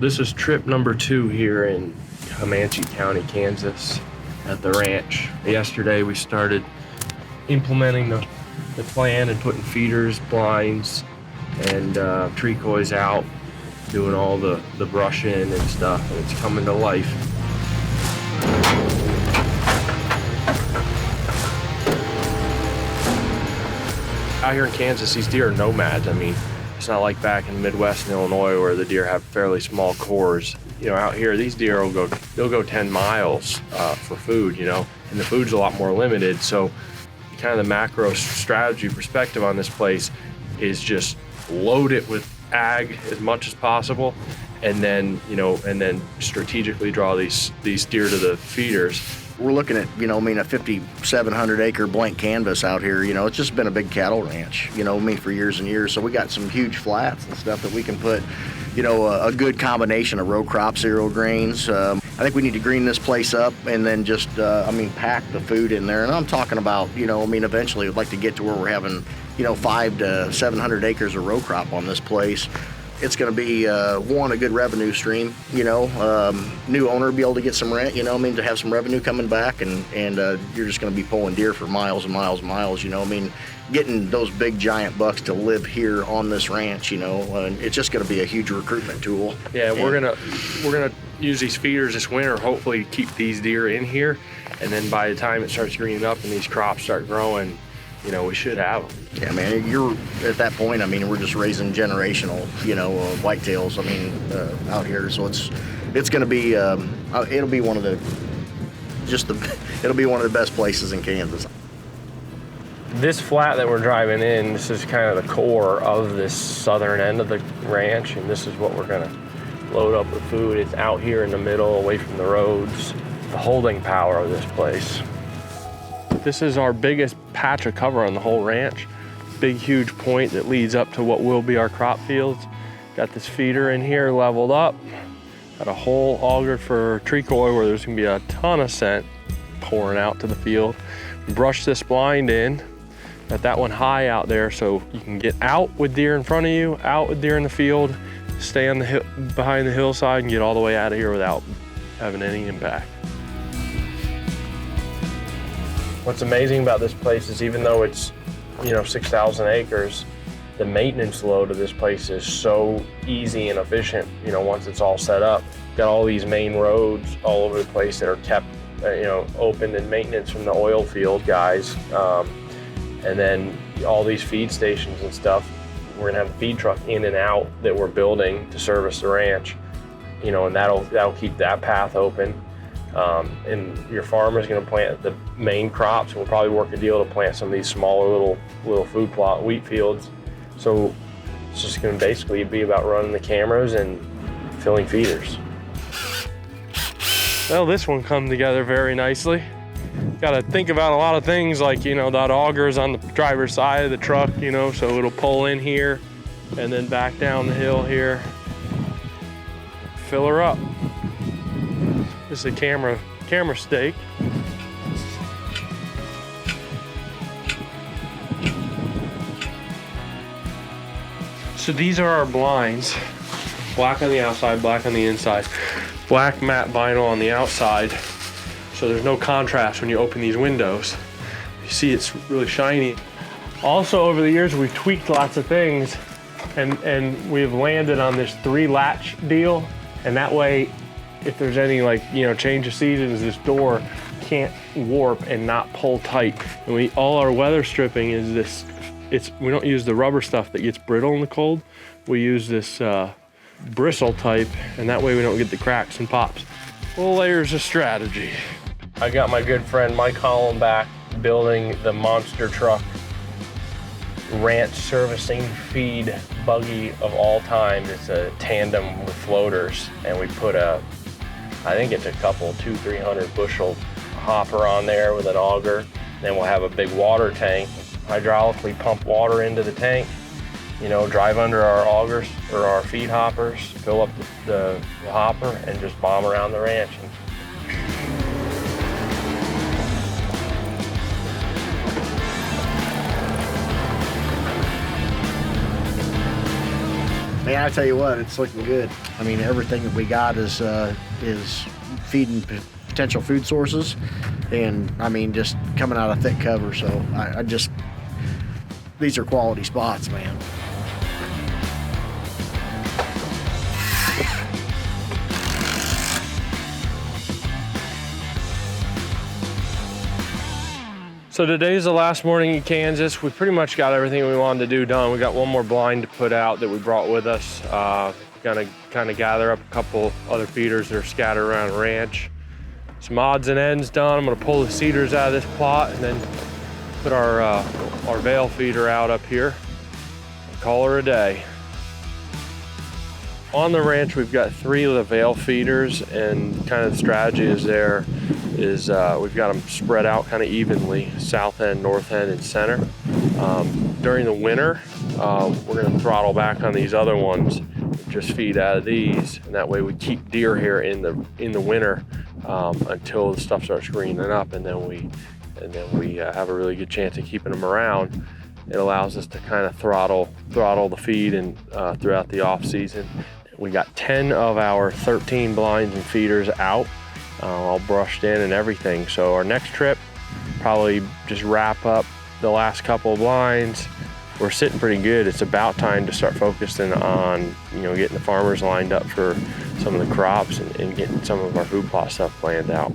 This is trip number 2 here in Comanche County, Kansas at the ranch. Yesterday we started implementing the plan and putting feeders, blinds, and treecoys out, doing all the brush in and stuff, and it's coming to life. Out here in Kansas, these deer are nomads. I mean, it's not like back in the Midwest in Illinois where the deer have fairly small cores. You know, out here, these deer they'll go 10 miles for food, you know, and the food's a lot more limited. So kind of the macro strategy perspective on this place is just load it with ag as much as possible, and then, you know, and then strategically draw these deer to the feeders. We're looking at, you know, I mean, a 5,700 acre blank canvas out here. You know, it's just been a big cattle ranch, you know, I mean, for years and years. So we got some huge flats and stuff that we can put, you know, a good combination of row crop cereal grains. I think we need to green this place up and then just, I mean, pack the food in there. And I'm talking about, you know, I mean, eventually we'd like to get to where we're having, you know, 500 to 700 acres of row crop on this place. It's going to be, one, a good revenue stream, you know, new owner be able to get some rent, you know, I mean, to have some revenue coming back, and you're just going to be pulling deer for miles and miles and miles, you know, I mean, getting those big giant bucks to live here on this ranch, you know, it's just going to be a huge recruitment tool. Yeah, we're gonna use these feeders this winter, hopefully keep these deer in here, and then by the time it starts greening up and these crops start growing, you know, we should have them. Yeah, man, you're at that point. I mean, we're just raising generational, you know, whitetails. I mean, out here, so it's going to be, it'll be one of the, it'll be one of the best places in Kansas. This flat that we're driving in, this is kind of the core of this southern end of the ranch, and this is what we're gonna load up with food. It's out here in the middle, away from the roads. The holding power of this place. This is our biggest patch of cover on the whole ranch. Big, huge point that leads up to what will be our crop fields. Got this feeder in here leveled up. Got a hole augered for treecoy where there's gonna be a ton of scent pouring out to the field. Brush this blind in. Got that one high out there so you can get out with deer in front of you, out with deer in the field, stay on the hill, behind the hillside, and get all the way out of here without having any impact. What's amazing about this place is even though it's, you know, 6,000 acres, the maintenance load of this place is so easy and efficient, you know, once it's all set up. Got all these main roads all over the place that are kept, you know, open and maintenance from the oil field guys. And then all these feed stations and stuff, we're gonna have a feed truck in and out that we're building to service the ranch, you know, and that'll keep that path open. And your farmer's going to plant the main crops. We'll probably work a deal to plant some of these smaller little food plot wheat fields. So it's just going to basically be about running the cameras and filling feeders. Well, this one come together very nicely. Got to think about a lot of things like, you know, that auger's on the driver's side of the truck, you know, so it'll pull in here and then back down the hill here. Fill her up. This is a camera stake. So these are our blinds. Black on the outside, black on the inside. Black matte vinyl on the outside. So there's no contrast when you open these windows. You see it's really shiny. Also over the years we've tweaked lots of things and we've landed on this 3 latch deal, and that way if there's any, like, you know, change of seasons, this door can't warp and not pull tight. And all our weather stripping is this, we don't use the rubber stuff that gets brittle in the cold. We use this bristle type, and that way we don't get the cracks and pops. Well, layers of strategy. I got my good friend Mike Holland back building the monster truck ranch servicing feed buggy of all time. It's a tandem with floaters, and we put I think it's a couple 200-300 bushel hopper on there with an auger. Then we'll have a big water tank, hydraulically pump water into the tank, you know, drive under our augers or our feed hoppers, fill up the hopper, and just bomb around the ranch. Man, I tell you what, it's looking good. I mean, everything that we got is feeding potential food sources, and I mean, just coming out of thick cover. So I just, these are quality spots, man. So today's the last morning in Kansas. We pretty much got everything we wanted to do done. We got one more blind to put out that we brought with us. Gonna kind of gather up a couple other feeders that are scattered around the ranch. Some odds and ends done. I'm gonna pull the cedars out of this plot and then put our veil feeder out up here and call her a day. On the ranch, we've got 3 of the veil feeders, and kind of the strategy is we've got them spread out kind of evenly, south end, north end, and center. During the winter, we're gonna throttle back on these other ones, just feed out of these, and that way we keep deer here in the winter until the stuff starts greening up, and then we have a really good chance of keeping them around. It allows us to kind of throttle the feed and throughout the off season. We got 10 of our 13 blinds and feeders out, all brushed in and everything. So our next trip, probably just wrap up the last couple of blinds. We're sitting pretty good. It's about time to start focusing on, getting the farmers lined up for some of the crops and getting some of our food plot stuff planned out.